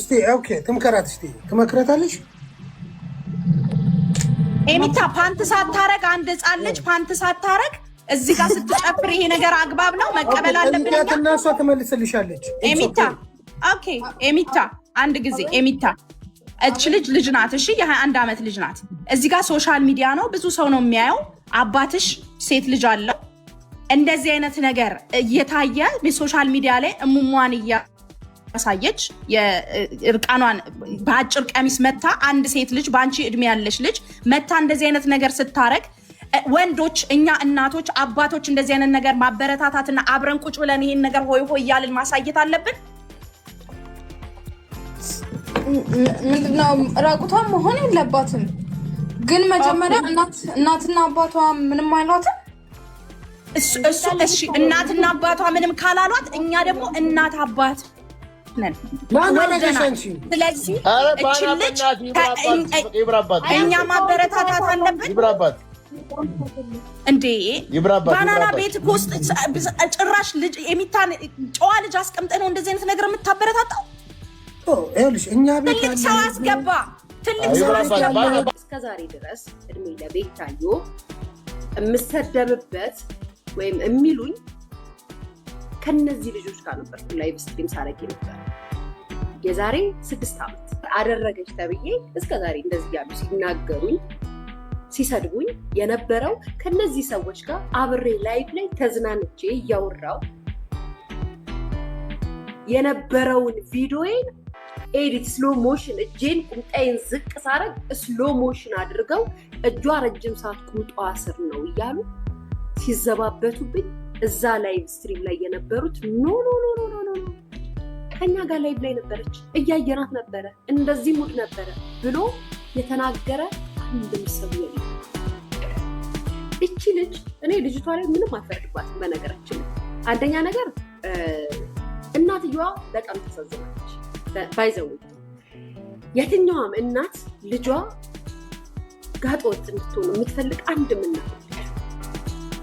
እስቲ ኦኬ ትመክራታለሽ ኤሚታ ፓንት ሳታረግ አንድ ህፃን ልጅ ፓንት ሳታረግ እዚህ ጋር ስትጨፍር ይሄ ነገር አግባብ ነው? መቀበል አለብን? እናሷ ትመልስልሻለች። ኤሚታ ኦኬ ኤሚታ አንድ ጊዜ ኤሚታ እች ልጅ ናት። እሺ የ21 ዓመት ልጅ ናት። እዚህ ጋር ሶሻል ሚዲያ ነው፣ ብዙ ሰው ነው የሚያየው። አባትሽ ሴት ልጅ አለው። እንደዚህ አይነት ነገር እየታየ በሶሻል ሚዲያ ላይ እሙሟን እያሳየች የእርቃኗን በአጭር ቀሚስ መታ አንድ ሴት ልጅ በአንቺ እድሜ ያለች ልጅ መታ እንደዚህ አይነት ነገር ስታረግ ወንዶች እኛ እናቶች አባቶች እንደዚህ አይነት ነገር ማበረታታትና አብረን ቁጭ ብለን ይሄን ነገር ሆይ ሆይ እያልን ማሳየት አለብን። ምንድነው ራቁቷን መሆን የለባትም። ግን መጀመሪያ እናትና አባቷ ምንም አይሏትም። እሺ እናትና አባቷ ምንም ካላሏት እኛ ደግሞ እናት አባት ነን ወልደናል። ስለዚህ እቺ ልጅ እኛ ማበረታታት አለብን። እንዴ ባናና ቤት ውስጥ ጭራሽ ልጅ የሚታን ጨዋ ልጅ አስቀምጠ ነው እንደዚህ አይነት ነገር የምታበረታታው? ትልቅ ሰው አስገባ፣ ትልቅ ሰው አስገባ። እስከዛሬ ድረስ እድሜ ለቤታዮ የምሰደብበት ወይም የሚሉኝ ከነዚህ ልጆች ጋር ነበር። ላይቭ ስትሪም ሳረግ ነበር። የዛሬ 6 ዓመት አደረገች ተብዬ እስከዛሬ እንደዚህ ያሉ ሲናገሩኝ ሲሰድቡኝ የነበረው ከነዚህ ሰዎች ጋር አብሬ ላይቭ ላይ ተዝናንቼ እያወራው የነበረውን ቪዲዮዬን ኤዲት ስሎ ሞሽን እጄን ቁምጣዬን ዝቅ ሳረግ ስሎ ሞሽን አድርገው እጇ ረጅም ሰዓት ቁምጣዋ ስር ነው እያሉ ሲዘባበቱብኝ እዛ ላይቭ ስትሪም ላይ የነበሩት ኖ ከኛ ጋር ላይቭ ላይ ነበረች፣ እያየናት ነበረ፣ እንደዚህ ሙድ ነበረ ብሎ የተናገረ አንድም ሰው የለም። እቺ ልጅ እኔ ልጅቷ ላይ ምንም አልፈርድባትም። በነገራችን አንደኛ ነገር እናትየዋ በጣም ተሳዝናለች። ባይዘው የትኛውም እናት ልጇ ጋጦት እንድትሆን የምትፈልግ አንድም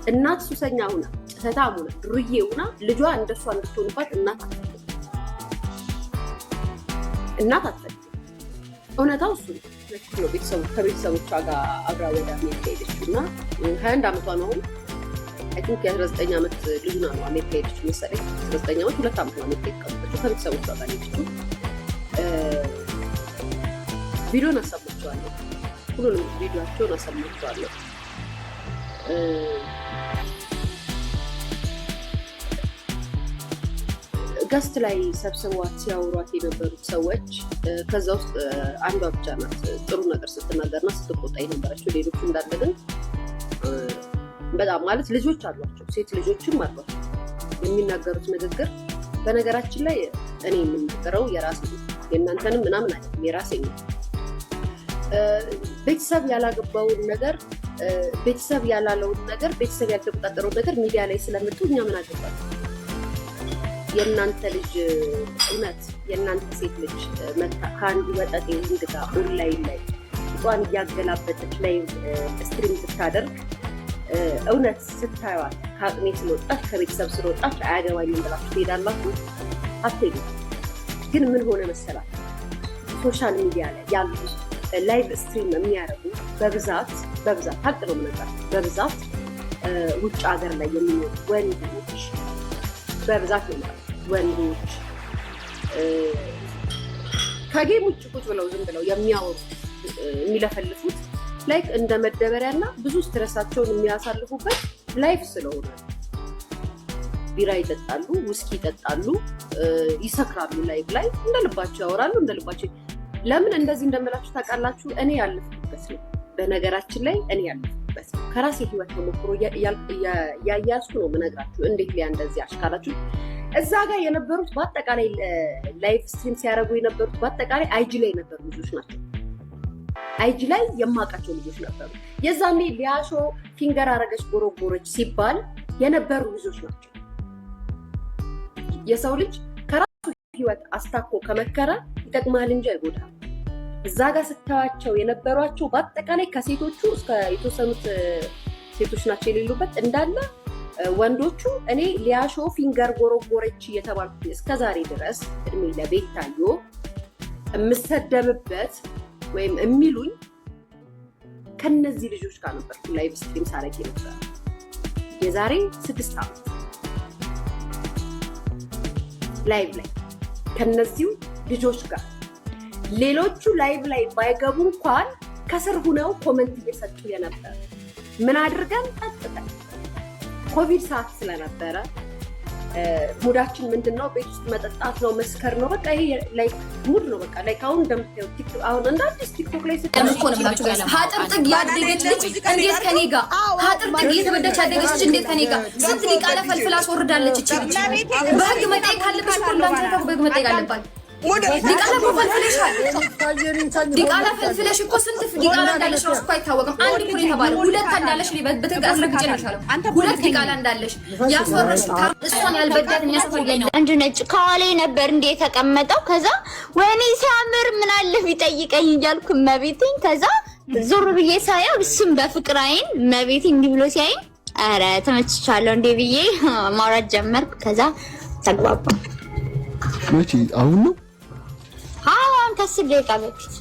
እናት ሱሰኛ ሁና ጭሰታም ሁና ዱርዬ ሁና ልጇ እንደሷ እንድትሆንባት እናት አትፈልግም። እውነታው እሱ ነው። ከቤተሰቦቿ ጋር አብራ ወደ አሜሪካ ሄደች እና 21 ዓመቷ ነው። አይ ቲንክ የ19 ዓመት ልጅ ነው አሜሪካ ሄደች መሰለኝ። 19 ዓመት 2 ዓመት ነው አሜሪካ የቀረችው። ከቤተሰቦቿ ጋር ሄደች። ቪዲዮን አሰማችኋለሁ። ሁሉንም ቪዲዮቸውን አሰማችኋለሁ። ገስት ላይ ሰብስቧት ሲያወሯት የነበሩት ሰዎች ከዛ ውስጥ አንዷ ብቻ ናት ጥሩ ነገር ስትናገርና ስትቆጣ የነበረችው። ሌሎቹ እንዳለ ግን በጣም ማለት ልጆች አሏቸው፣ ሴት ልጆችም አሏቸው። የሚናገሩት ንግግር በነገራችን ላይ እኔ የምናገረው የራሴ የእናንተንም ምናምን አይደለም፣ የራሴ ነው። ቤተሰብ ያላገባውን ነገር ቤተሰብ ያላለውን ነገር ቤተሰብ ያልተቆጣጠረውን ነገር ሚዲያ ላይ ስለምጡ እኛ ምን አገባል? የእናንተ ልጅ እውነት የእናንተ ሴት ልጅ ከአንዱ ወጠጤ እንግዳ ኦንላይን ላይ እሷን እያገላበጠች ላይ ስትሪም ስታደርግ እውነት ስታዩዋት ከአቅሜ ስለወጣች ከቤተሰብ ስለወጣች አያገባኝም ብላችሁ ትሄዳላችሁ? አትሄዱ። ግን ምን ሆነ መሰላት ሶሻል ሚዲያ ላይ ያሉ ላይቭ ስትሪም የሚያደርጉ በብዛት ሀቅ ነው የምነግራት፣ በብዛት ውጭ ሀገር ላይ የሚኖሩ ወንዶች በብዛት ነው ወንዶች ከጌም ውጭ ቁጭ ብለው ዝም ብለው የሚያወሩ የሚለፈልፉት ላይክ እንደ መደበሪያና ብዙ ስትረሳቸውን የሚያሳልፉበት ላይፍ ስለሆነ ቢራ ይጠጣሉ፣ ውስኪ ይጠጣሉ፣ ይሰክራሉ። ላይቭ ላይ እንደልባቸው ያወራሉ፣ እንደልባቸው። ለምን እንደዚህ እንደምላችሁ ታውቃላችሁ? እኔ ያለፍኩበት ነው። በነገራችን ላይ እኔ ያለፍኩበት ከራሴ ህይወት ተሞክሮ ያያዝኩ ነው የምነግራችሁ። እንዴት ሊያ እንደዚህ አሽካላችሁ እዛ ጋር የነበሩት በአጠቃላይ ላይቭ ስትሪም ሲያደርጉ የነበሩት በአጠቃላይ አይጂ ላይ የነበሩ ልጆች ናቸው። አይጂ ላይ የማውቃቸው ልጆች ነበሩ። የዛኔ ሊያሾ ፊንገር አረገች ጎረጎረች ሲባል የነበሩ ልጆች ናቸው። የሰው ልጅ ከራሱ ህይወት አስታኮ ከመከረ ይጠቅማል እንጂ አይጎዳም። እዛ ጋር ስታዋቸው የነበሯቸው በአጠቃላይ ከሴቶቹ እስከ የተወሰኑት ሴቶች ናቸው የሌሉበት እንዳለ ወንዶቹ እኔ ሊያሾ ፊንገር ጎረጎረች እየተባልኩ እስከዛሬ ድረስ እድሜ ለቤታዮ የምሰደብበት ወይም የሚሉኝ ከነዚህ ልጆች ጋር ነበር ላይቭ ስትሪም ሳረግ ነበር የዛሬ 6 ዓመት ላይቭ ላይ ከነዚህ ልጆች ጋር ሌሎቹ ላይቭ ላይ ባይገቡ እንኳን ከስር ሆነው ኮሜንት እየሰጡ የነበር ምን አድርገን ጠጥተን ኮቪድ ሰዓት ስለነበረ ሙዳችን ምንድነው ቤት ውስጥ መጠጣት ነው መስከር ነው በቃ ይሄ ላይክ ሙድ ነው በቃ ላይክ አሁን እንደምታዩት ቲክቶክ አሁን እንዳዲስ ቲክቶክ ላይ ስትቆነባችሁ ሀጥር ጥግ ያደገች ልጅ እንዴት ከኔ ጋር ሀጥር ጥግ የተበደች ያደገች ልጅ እንዴት ከኔ ጋር ስንት ሊቃለ ፈልፍላ አስወርዳለች እቺ ልጅ በህግ መጠየቅ ካለብሽ እኮ እንዳንተ ነው በህግ መጠየቅ አለባት ዲቃላ ፈልፍለሻል ዲቃላ ፈልፍለሽ እኮ ስንት ዲቃላ እንዳለሽ ነው እኮ አይታወቅም አንድ ኩሪ ተባለ ሁለት እንዳለሽ በተጋስ ለግጨናሻለሁ ሁለት ዲቃላ እንዳለሽ ያስወርሽ እሷን ያልበዳት የሚያስፈልገኝ አንድ ነጭ ካለ ነበር እንደ የተቀመጠው ከዛ ወኔ ሲያምር ምን አለ ቢጠይቀኝ እያልኩ መቤቴን ከዛ ዞር ብዬ ሳየው እሱም በፍቅር አይን መቤቴ እንዲህ ብሎ ሲያይኝ አረ ተመችቻለሁ እንዴ ብዬ ማውራት ጀመርኩ ከዛ ተግባባ መቼ አሁን ነው አሁን ከስር ደቂቃ በፊት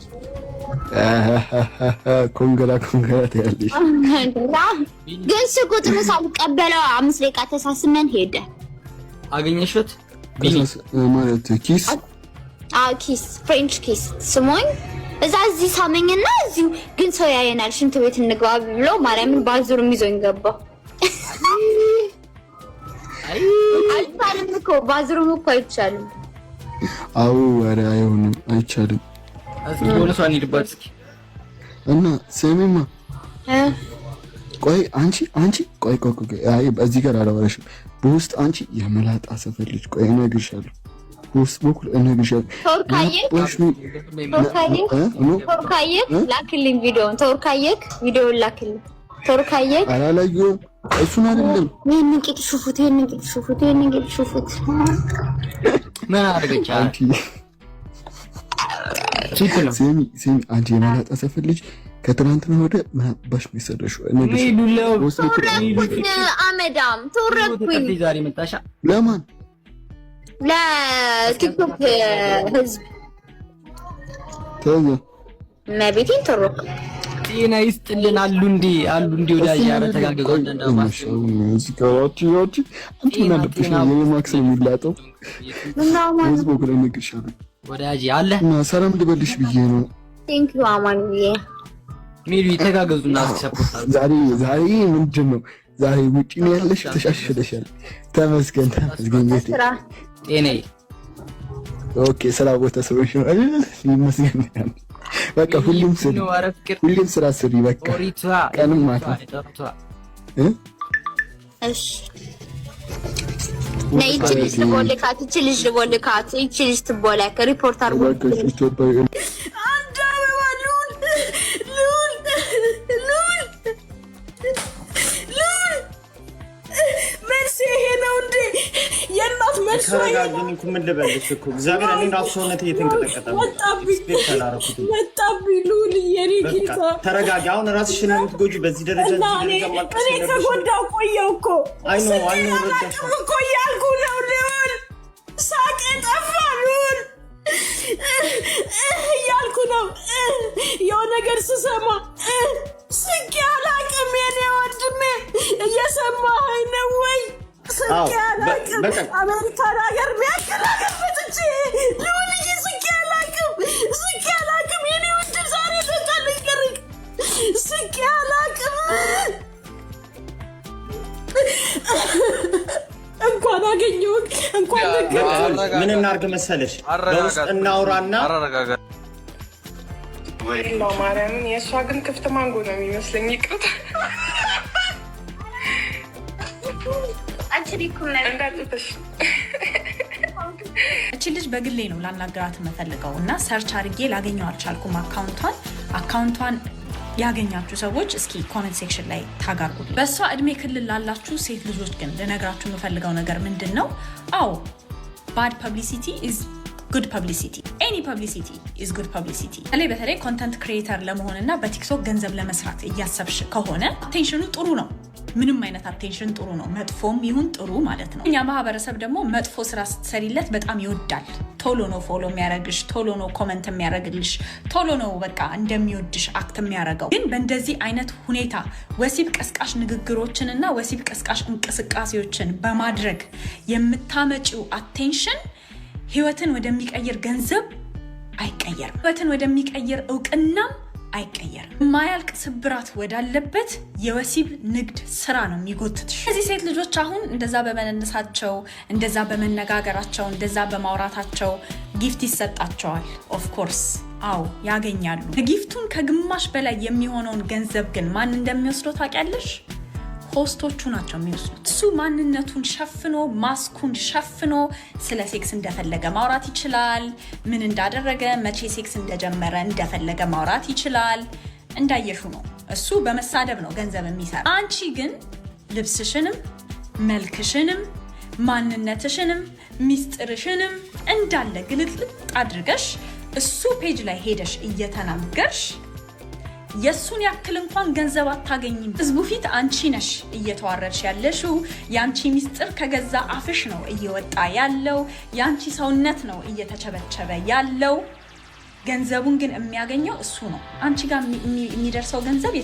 ኮንግራ ያለሽ ግን ስቁጥሩ ሳልቀበለው 5 ደቂቃ ተሳስመን ሄደ አገኘሽት ማለት ኪስ ኪስ ፍሬንች ኪስ ስሞኝ እዚህ ሳመኝና እዚሁ ግን ሰው ያየናል ሽንት ቤት እንግባ ብሎ ማርያምን ባዙርም ይዞኝ ገባ አይቻልም እኮ ባዙርም እኮ አይቻልም አው ወሬ አይሆንም አይቻልም እስኪ ወለሷን ይልባት እስኪ እና ሰሚማ ቆይ አንቺ ቆይ አይ በዚህ ጋር አላወራሽም በውስጥ አንቺ የመላጣ ሰፈር ልጅ ቆይ እነግርሻለሁ በውስጥ በኩል እነግርሻለሁ ቶርካየክ ላክልኝ ቪዲዮውን ቶርካየክ ቪዲዮውን ላክልኝ ቶርካየክ አላላየሁም እሱን አይደለም ይሄንን ቂጥ ሹፉት ምን አደረገች አንቺ ሲፕል ሰሚ አንቺ የመላጣ ሰፈር ልጅ ከትናንትና ወደ ማባሽ ሚሰደሹ አመዳም ተወረኩኝ ዛሬ መጣሻ ለማን ለቲክቶክ ህዝብ ተዘ መቤቴን ተወረኩ ጤና ይስጥልን አሉ እንዴ ወዳጅ ያረ ተጋገዘ እንደማሽ እዚህ ጋር አንቺ ምን አለብሽ የማክስ የሚላጠው ህዝብ ወደ ነገርሻለሁ ወዳጅ አለ እና ሰላም ልበልሽ ብዬ ነው ቴንክ ዩ አማንዬ ሚሉ ይተጋገዙና ሰፖርት ዛሬ ምንድነው ዛሬ ውጪ ነው ያለሽ ተሻሽለሻል ተመስገን ጤናዬ ኦኬ ስራ ቦታ ሰዎች ነው ይመስገን በቃ ሁሉም ስራ ስሪ በቃ ቀንም ማታ እሺ ነይቺ ልቦልካት ትቦለካ ሪፖርት አርጎ ተረጋግኝ እኮ ምን ልበልሽ እኮ እግዚአብሔር እኔ ራሱ ሰውነቴ እየተንቀጠቀጠ ነው ወጣብኝ ሉል የኔ ጌታ ተረጋጊ አሁን ራስሽን የምትጎጂ በዚህ ደረጃ እኔ ከጎዳው ቆየው እኮ አይ ነው እኮ እያልኩ ነው ሉል ሳቄ ጠፋ ሉል እያልኩ ነው የሆነ ነገር ስሰማ ስቄ አላቅም የኔ ወንድሜ እየሰማኸኝ ነው ወይ አሜሪካን ሀገር ሚያክል ሀገር መጥቼ ልውልዬ ስቄ አላቅም የኔ ወንድም ዛሬ ተቃለኝ ቀርቅ ስቄ አላቅም እንኳን አገኘሁት እንኳን ምን እናርግ መሰለሽ በውስጥ እናውራና ወይ ነው ማርያምን የእሷ ግን ክፍት ማንጎ ነው የሚመስለኝ ይቅርታ እቺ ልጅ በግሌ ነው ላናገራት የምፈልገው እና ሰርች አድርጌ ላገኘው አልቻልኩም አካውንቷን ያገኛችሁ ሰዎች እስኪ ኮሜንት ሴክሽን ላይ ታጋርጉልኝ። በእሷ እድሜ ክልል ላላችሁ ሴት ልጆች ግን ልነግራችሁ የምፈልገው ነገር ምንድን ነው? አዎ ባድ ፐብሊሲቲ ኢዝ ጉድ ፐብሊሲቲ ኤኒ ፐብሊሲቲ ኢዝ ጉድ ፐብሊሲቲ። በተለይ ኮንተንት ክሪኤተር ለመሆንና በቲክቶክ ገንዘብ ለመስራት እያሰብሽ ከሆነ አቴንሽኑ ጥሩ ነው። ምንም አይነት አቴንሽን ጥሩ ነው፣ መጥፎም ይሁን ጥሩ ማለት ነው። እኛ ማህበረሰብ ደግሞ መጥፎ ስራ ስትሰሪለት በጣም ይወዳል። ቶሎ ነው ፎሎ የሚያደርግሽ፣ ቶሎ ነው ኮመንት የሚያደርግልሽ፣ ቶሎ ነው በቃ እንደሚወድሽ አክት የሚያደርገው። ግን በእንደዚህ አይነት ሁኔታ ወሲብ ቀስቃሽ ንግግሮችንና ወሲብ ቀስቃሽ እንቅስቃሴዎችን በማድረግ የምታመጪው አቴንሽን ህይወትን ወደሚቀይር ገንዘብ አይቀየርም፣ ህይወትን ወደሚቀይር እውቅናም አይቀየርም። የማያልቅ ስብራት ወዳለበት የወሲብ ንግድ ስራ ነው የሚጎትትሽ። እነዚህ ሴት ልጆች አሁን እንደዛ በመነሳቸው፣ እንደዛ በመነጋገራቸው፣ እንደዛ በማውራታቸው ጊፍት ይሰጣቸዋል። ኦፍኮርስ አዎ ያገኛሉ። ጊፍቱን ከግማሽ በላይ የሚሆነውን ገንዘብ ግን ማን እንደሚወስደው ታውቂያለሽ? ሆስቶቹ ናቸው የሚወስዱት። እሱ ማንነቱን ሸፍኖ ማስኩን ሸፍኖ ስለ ሴክስ እንደፈለገ ማውራት ይችላል። ምን እንዳደረገ መቼ ሴክስ እንደጀመረ እንደፈለገ ማውራት ይችላል። እንዳየሹ ነው። እሱ በመሳደብ ነው ገንዘብ የሚሰራ። አንቺ ግን ልብስሽንም መልክሽንም ማንነትሽንም ሚስጥርሽንም እንዳለ ግልጥልጥ አድርገሽ እሱ ፔጅ ላይ ሄደሽ እየተናገርሽ የሱን ያክል እንኳን ገንዘብ አታገኝም። ህዝቡ ፊት አንቺ ነሽ እየተዋረድሽ ያለሽው። ያንቺ ሚስጥር ከገዛ አፍሽ ነው እየወጣ ያለው። ያንቺ ሰውነት ነው እየተቸበቸበ ያለው። ገንዘቡን ግን የሚያገኘው እሱ ነው። አንቺ ጋር የሚደርሰው ገንዘብ